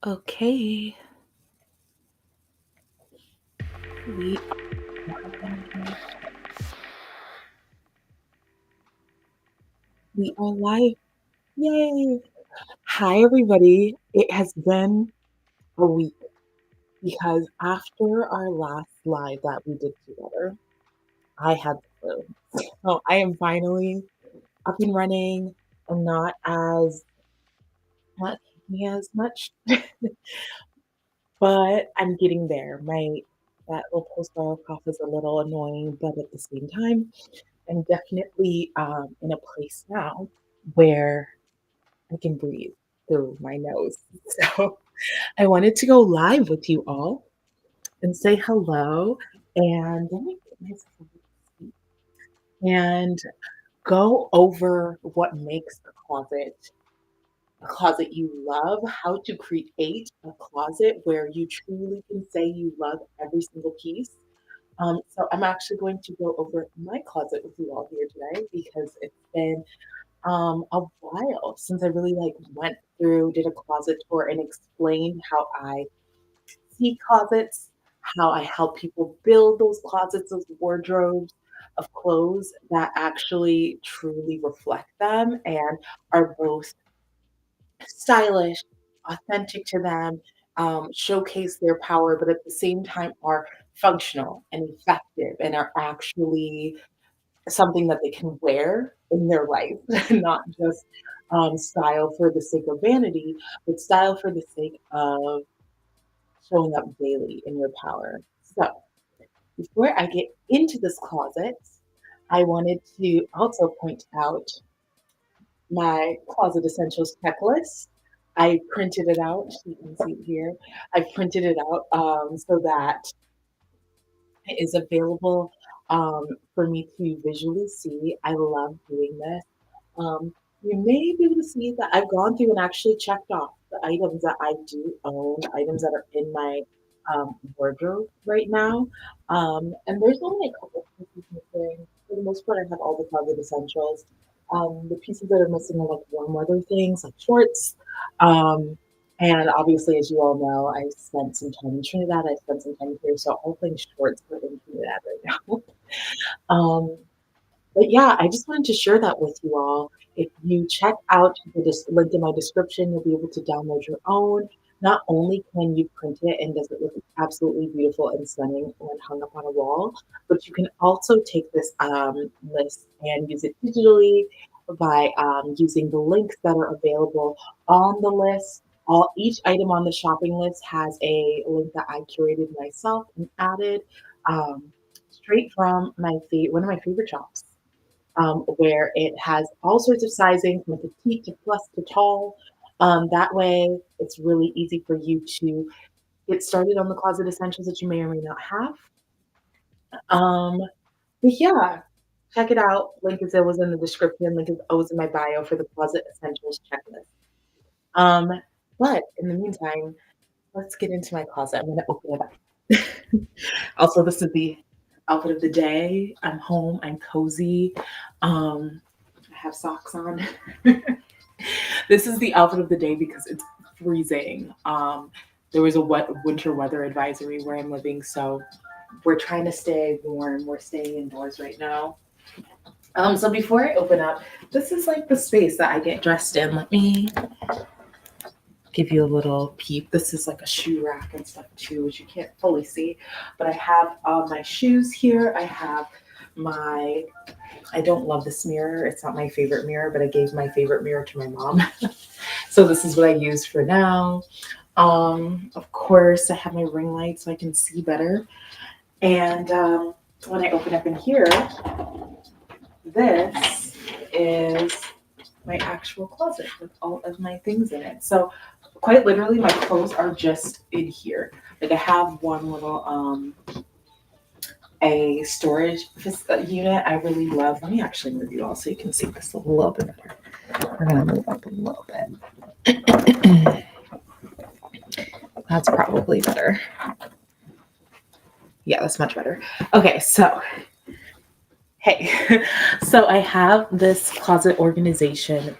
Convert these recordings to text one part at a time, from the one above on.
Okay, we we are live. Yay! Hi, everybody. It has been a week because after our last live that we did together, I had the flu. So I am finally up and running. I'm not taking as much, but I'm getting there. My that little post-viral cough is a little annoying, but at the same time, I'm definitely in a place now where I can breathe through my nose. So I wanted to go live with you all and say hello and let me get myself a seat and go over what makes a closet you love, how to create a closet where you truly can say you love every single piece. So I'm actually going to go over my closet with you all here today because it's been a while since I really like went through, did a closet tour and explained how I see closets, how I help people build those closets, those wardrobes of clothes that actually truly reflect them and are both stylish, authentic to them, showcase their power, but at the same time are functional and effective and are actually something that they can wear in their life, not just style for the sake of vanity, but style for the sake of showing up daily in your power. So, before I get into this closet, I wanted to also point out my closet essentials checklist. I printed it out. You can see it here. I printed it out so that is available for me to visually see. I love doing this. You may be able to see that I've gone through and actually checked off the items that I do own, the items that are in my wardrobe right now. And there's only a couple of pieces missing. For the most part, I have all the closet essentials. The pieces that are missing are like warm weather things, like shorts, um, and obviously, as you all know, I spent some time in Trinidad. I spent some time here, so all things shorts are in Trinidad right now. Um, but yeah, I just wanted to share that with you all. If you check out the link in my description, you'll be able to download your own. Not only can you print it and does it look absolutely beautiful and stunning when hung up on a wall, but you can also take this list and use it digitally by using the links that are available on the list. Each item on the shopping list has a link that I curated myself and added um, straight from one of my favorite shops where it has all sorts of sizing from petite to plus to tall. That way, it's really easy for you to get started on the closet essentials that you may or may not have. Um, but yeah, check it out. Link is always in the description. Link is always in my bio for the closet essentials checklist. Um, but in the meantime, let's get into my closet. I'm going to open it up. Also, this is the outfit of the day. I'm home. I'm cozy. I have socks on. This is the outfit of the day because it's freezing. There was a wet winter weather advisory where I'm living, so we're trying to stay warm. We're staying indoors right now. So before I open up, this is like the space that I get dressed in. Let me give you a little peep. This is like a shoe rack and stuff too, which you can't fully see. But I have my shoes here. I have my I don't love this mirror. It's not my favorite mirror, but I gave my favorite mirror to my mom. So this is what I use for now. Of course, I have my ring light so I can see better. And when I open up in here, this is my actual closet with all of my things in it. So quite literally, my clothes are just in here. Like I have one little a storage unit I really love. Let me actually move you all so you can see this a little bit better. We're gonna move up a little bit. That's probably better. Yeah, that's much better. Okay, so hey, so I have this closet organization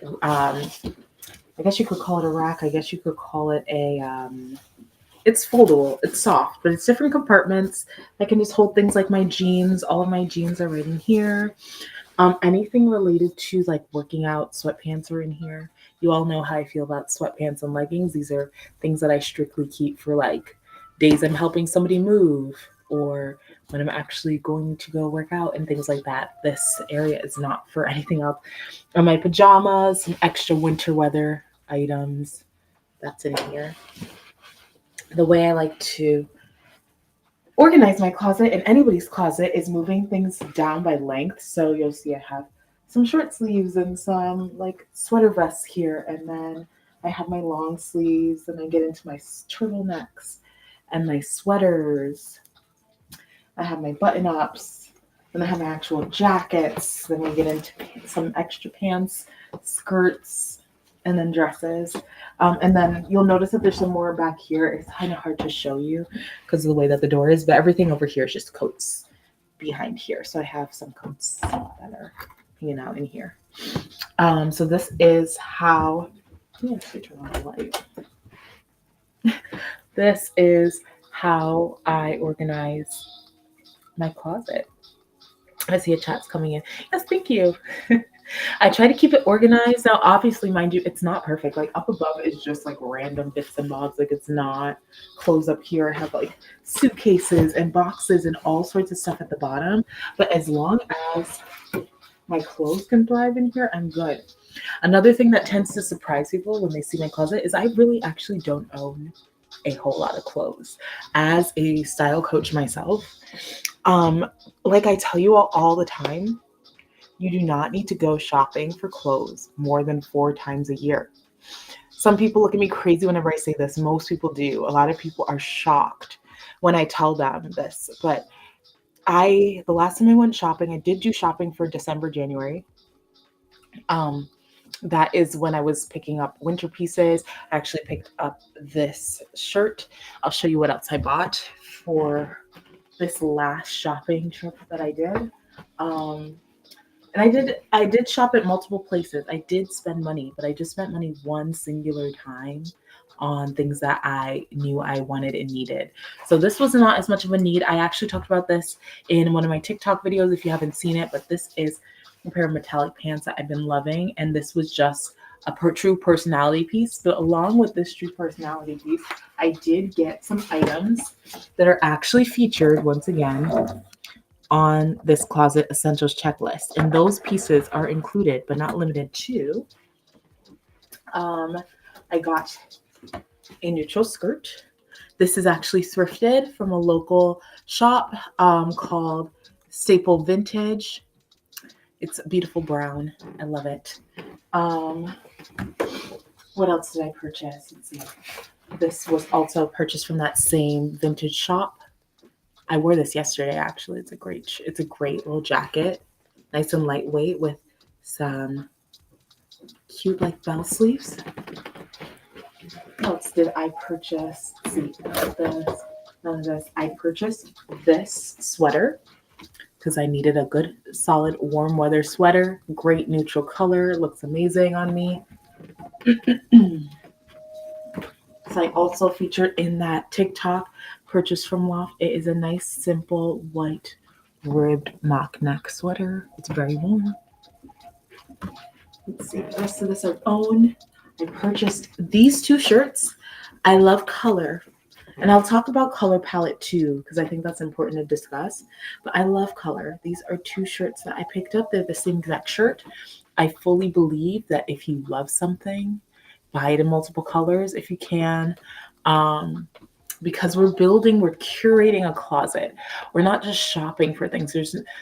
I guess you could call it a rack. I guess you could call it a it's foldable, it's soft, but it's different compartments. I can just hold things like my jeans. All of my jeans are right in here. Anything related to like working out, sweatpants are in here. You all know how I feel about sweatpants and leggings. These are things that I strictly keep for like days I'm helping somebody move or when I'm actually going to go work out and things like that. This area is not for anything else. Or my pajamas, some extra winter weather items. That's in here. The way I like to organize my closet and anybody's closet is moving things down by length. So you'll see I have some short sleeves and some like sweater vests here, and then I have my long sleeves, and I get into my turtlenecks and my sweaters. I have my button ups, and I have my actual jackets. Then we get into some extra pants, skirts, and then dresses. And then you'll notice that there's some more back here. It's kind of hard to show you because of the way that the door is, but everything over here is just coats behind here. So I have some coats that are hanging out in here. So this is how, yeah, turn on the light. This is how I organize my closet. I see a chat's coming in. Yes, thank you. I try to keep it organized. Now, obviously, mind you, it's not perfect. Like up above is just like random bits and bobs. Like it's not clothes up here. I have like suitcases and boxes and all sorts of stuff at the bottom. But as long as my clothes can thrive in here, I'm good. Another thing that tends to surprise people when they see my closet is I really actually don't own a whole lot of clothes. As a style coach myself, like I tell you all the time, you do not need to go shopping for clothes more than 4 times a year. Some people look at me crazy whenever I say this. Most people do. A lot of people are shocked when I tell them this. But the last time I went shopping, I did do shopping for December, January. That is when I was picking up winter pieces. I actually picked up this shirt. I'll show you what else I bought for this last shopping trip that I did. And I did shop at multiple places. I did spend money, but I just spent money one singular time on things that I knew I wanted and needed. So this was not as much of a need. I actually talked about this in one of my TikTok videos if you haven't seen it, but this is a pair of metallic pants that I've been loving, and this was just a true personality piece. But along with this true personality piece, I did get some items that are actually featured once again on this closet essentials checklist, and those pieces are included but not limited to. I got a neutral skirt. This is actually thrifted from a local shop called Staple Vintage. It's a beautiful brown. I love it. What else did I purchase? Let's see. This was also purchased from that same vintage shop. I wore this yesterday, actually. It's a great little jacket. Nice and lightweight with some cute like bell sleeves. What else did I purchase? Let's see, none of this. I purchased this sweater because I needed a good, solid, warm weather sweater. Great neutral color. Looks amazing on me. So I also featured in that TikTok purchase from Loft. It is a nice, simple, white, ribbed mock neck sweater. It's very warm. Let's see, the rest of this I own. I purchased these 2 shirts. I love color. And I'll talk about color palette too, because I think that's important to discuss. But I love color. These are 2 shirts that I picked up. They're the same exact shirt. I fully believe that if you love something, buy it in multiple colors if you can. Because we're curating a closet. We're not just shopping for things.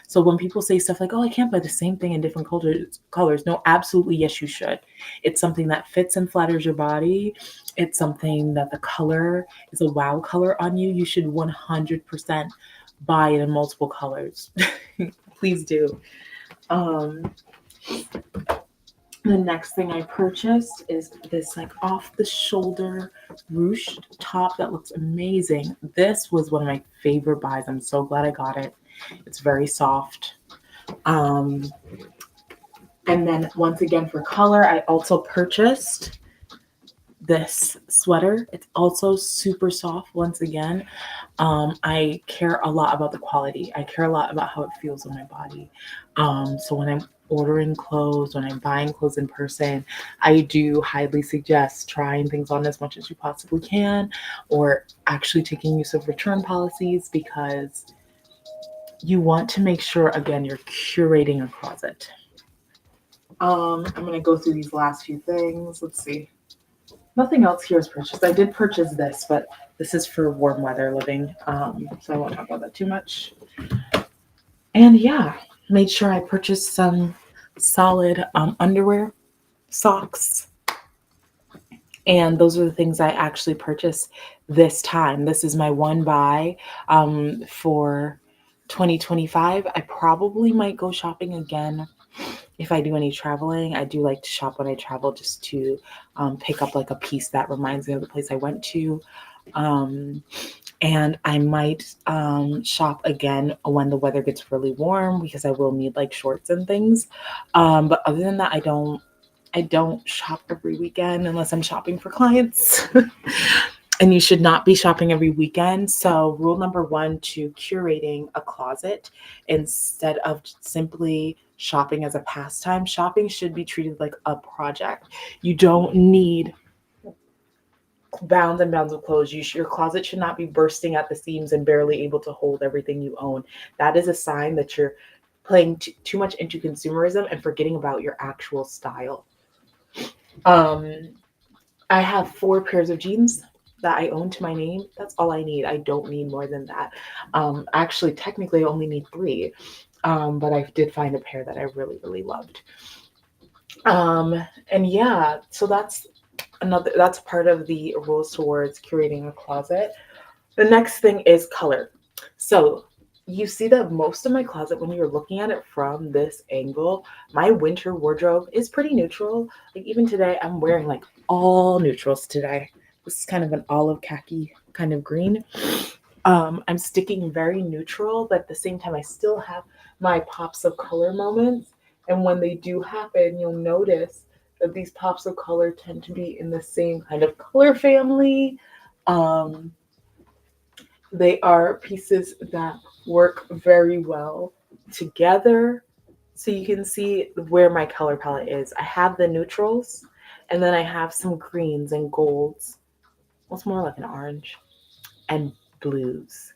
So when people say stuff like, oh, I can't buy the same thing in different colors. No, absolutely, yes, you should. It's something that fits and flatters your body. It's something that the color is a wow color on you. You should 100% buy it in multiple colors. Please do. The next thing I purchased is this like off the shoulder ruched top that looks amazing. This was one of my favorite buys. I'm so glad I got it. It's very soft. And then once again for color, I also purchased this sweater. It's also super soft once again. I care a lot about the quality. I care a lot about how it feels on my body. So when I'm ordering clothes, when I'm buying clothes in person, I do highly suggest trying things on as much as you possibly can, or actually taking use of return policies, because you want to make sure, again, you're curating a closet. I'm gonna go through these last few things. Let's see. Nothing else here is purchased. I did purchase this, but this is for warm weather living, so I won't talk about that too much. And yeah, made sure I purchased some solid underwear, socks, and those are the things I actually purchased this time. This is my one buy for 2025. I probably might go shopping again if I do any traveling. I do like to shop when I travel, just to pick up like a piece that reminds me of the place I went to. Um, and I might shop again when the weather gets really warm, because I will need like shorts and things. But other than that, I don't shop every weekend unless I'm shopping for clients. And you should not be shopping every weekend. So, rule number one to curating a closet, instead of simply shopping as a pastime, shopping should be treated like a project. You don't need bounds and bounds of clothes. Your closet should not be bursting at the seams and barely able to hold everything you own. That is a sign that you're playing too much into consumerism and forgetting about your actual style. Um, I have 4 pairs of jeans that I own to my name. That's all I need. I don't need more than that. Actually, technically, I only need 3. But I did find a pair that I really, really loved. And yeah, so that's part of the rules towards curating a closet. The next thing is color. So you see that most of my closet, when you're looking at it from this angle, my winter wardrobe is pretty neutral. Like even today, I'm wearing like all neutrals today. This is kind of an olive khaki kind of green. I'm sticking very neutral, but at the same time, I still have my pops of color moments. And when they do happen, you'll notice that these pops of color tend to be in the same kind of color family. Um, they are pieces that work very well together. So you can see where my color palette is. I have the neutrals, and then I have some greens and golds. What's more like an orange, and blues.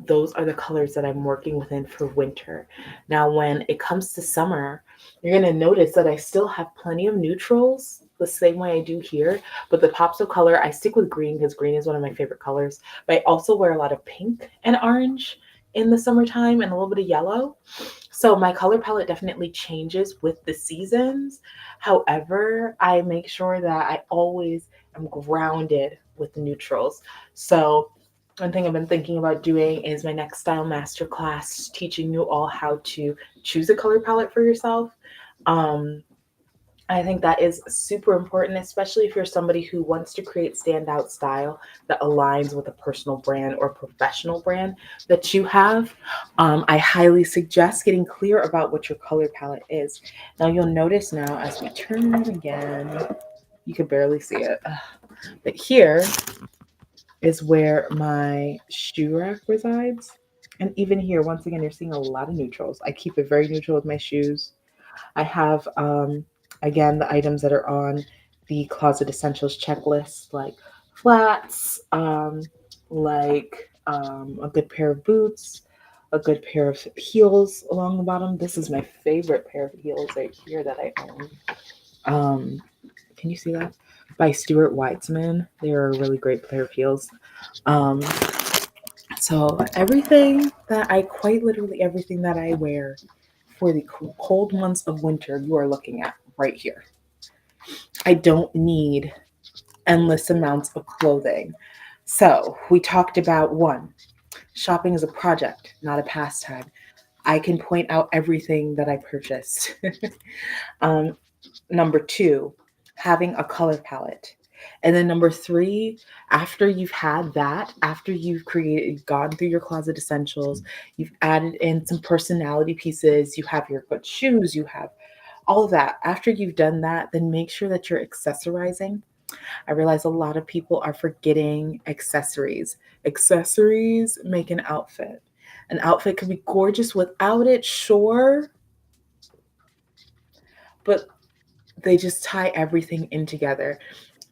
Those are the colors that I'm working within for winter. Now, when it comes to summer, you're going to notice that I still have plenty of neutrals the same way I do here, but the pops of color, I stick with green because green is one of my favorite colors. But I also wear a lot of pink and orange in the summertime, and a little bit of yellow. So my color palette definitely changes with the seasons. However, I make sure that I always am grounded with neutrals. So one thing I've been thinking about doing is my next style masterclass, teaching you all how to choose a color palette for yourself. Um, I think that is super important, especially if you're somebody who wants to create standout style that aligns with a personal brand or professional brand that you have. I highly suggest getting clear about what your color palette is. Now, you'll notice now as we turn it again, you can barely see it, but here is where my shoe rack resides. And even here, once again, you're seeing a lot of neutrals. I keep it very neutral with my shoes. I have, again, the items that are on the closet essentials checklist, like flats, a good pair of boots, a good pair of heels along the bottom. This is my favorite pair of heels right here that I own. Um, can you see that? By Stuart Weitzman. They are a really great pair of heels. Um, so quite literally everything that I wear for the cold months of winter, you are looking at right here. I don't need endless amounts of clothing. So we talked about one, shopping is a project, not a pastime. I can point out everything that I purchased. um, Number 2, having a color palette. And then number 3, after you've had that, after you've gone through your closet essentials, you've added in some personality pieces, you have your good shoes, you have all of that. After you've done that, then make sure that you're accessorizing. I realize a lot of people are forgetting accessories. Accessories make an outfit. An outfit could be gorgeous without it, sure, but they just tie everything in together.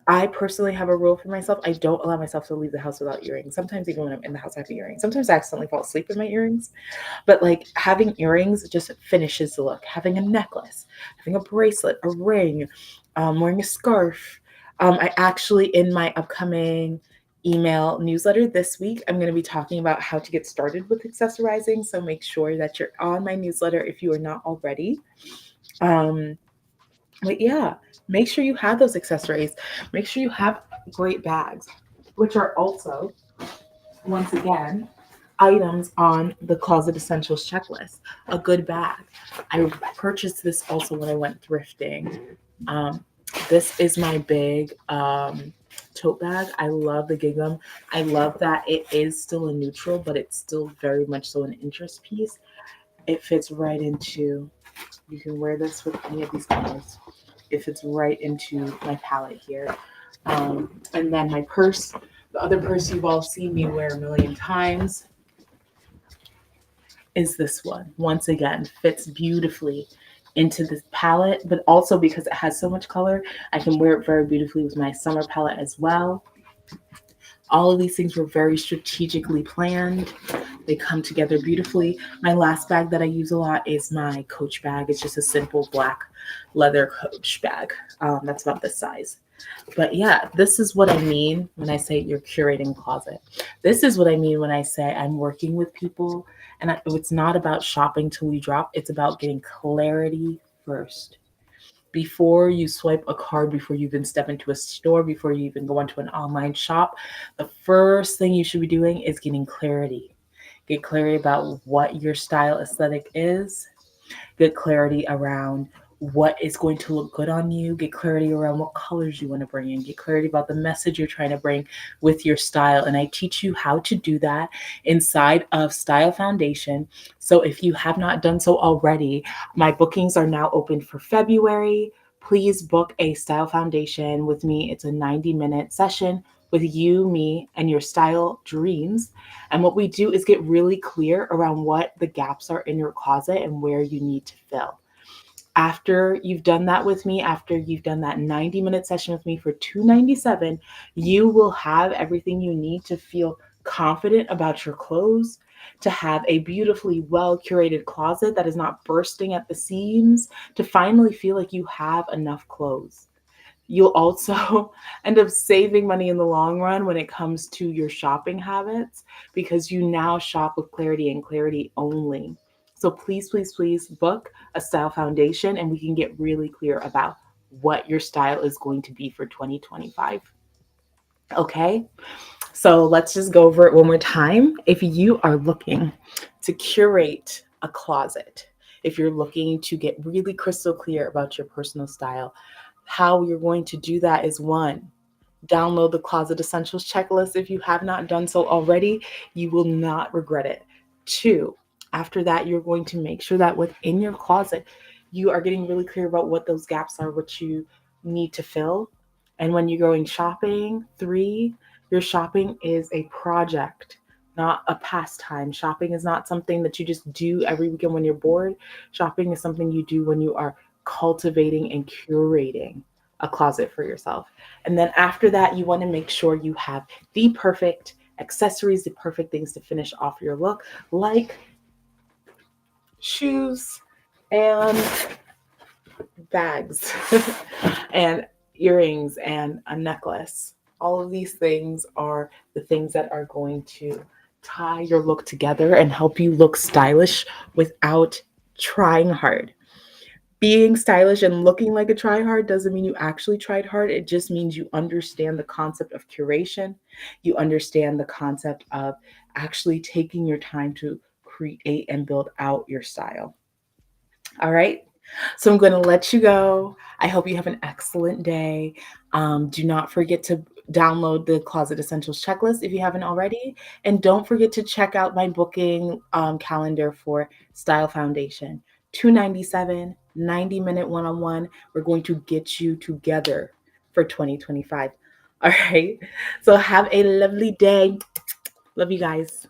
I personally have a rule for myself. I don't allow myself to leave the house without earrings. Sometimes even when I'm in the house, I have earrings. Sometimes I accidentally fall asleep in my earrings. But like having earrings just finishes the look. Having a necklace, having a bracelet, a ring, wearing a scarf. I actually, in my upcoming email newsletter this week, I'm going to be talking about how to get started with accessorizing. So make sure that you're on my newsletter if you are not already. Um, but yeah, make sure you have those accessories. Make sure you have great bags, which are also, once again, items on the closet essentials checklist. A good bag. I purchased this also when I went thrifting. Um, this is my big tote bag. I love the gingham. I love that it is still a neutral, but it's still very much so an interest piece. It fits right into, you can wear this with any of these colors. It fits right into my palette here. And then my purse, the other purse you've all seen me wear a million times, is this one. Once again, fits beautifully into this palette, but also because it has so much color, I can wear it very beautifully with my summer palette as well. All of these things were very strategically planned. They come together beautifully. My last bag that I use a lot is my Coach bag. It's just a simple black leather Coach bag. That's about this size. But yeah, this is what I mean when I say you're curating closet. This is what I mean when I say I'm working with people. And it's not about shopping till we drop, it's about getting clarity first. Before you swipe a card, before you even step into a store, before you even go onto an online shop, the first thing you should be doing is getting clarity. Get clarity about what your style aesthetic is, get clarity around what is going to look good on you, get clarity around what colors you want to bring in, get clarity about the message you're trying to bring with your style. And I teach you how to do that inside of Style Foundation. So if you have not done so already, my bookings are now open for February. Please book a Style Foundation with me. It's a 90-minute session with you, me, and your style dreams. And what we do is get really clear around what the gaps are in your closet and where you need to fill. After you've done that with me, after you've done that 90-minute session with me for $297, you will have everything you need to feel confident about your clothes, to have a beautifully well curated closet that is not bursting at the seams, to finally feel like you have enough clothes. You'll also end up saving money in the long run when it comes to your shopping habits because you now shop with clarity and clarity only. So please, please, please book a style foundation and we can get really clear about what your style is going to be for 2025. Okay, so let's just go over it one more time. If you are looking to curate a closet, if you're looking to get really crystal clear about your personal style, how you're going to do that is one, download the Closet Essentials checklist. If you have not done so already, you will not regret it. Two, after that, you're going to make sure that within your closet, you are getting really clear about what those gaps are, what you need to fill. And when you're going shopping, three, your shopping is a project, not a pastime. Shopping is not something that you just do every weekend when you're bored. Shopping is something you do when you are cultivating and curating a closet for yourself. And then after that, you want to make sure you have the perfect accessories, the perfect things to finish off your look, like shoes and bags and earrings and a necklace. All of these things are the things that are going to tie your look together and help you look stylish without trying hard. Being stylish and looking like a try hard doesn't mean you actually tried hard. It just means you understand the concept of curation. You understand the concept of actually taking your time to create and build out your style. All right. So I'm going to let you go. I hope you have an excellent day. Do not forget to download the Closet Essentials checklist if you haven't already. And don't forget to check out my booking calendar for Style Foundation. 297, 90-minute one-on-one. We're going to get you together for 2025. All right. So have a lovely day. Love you guys.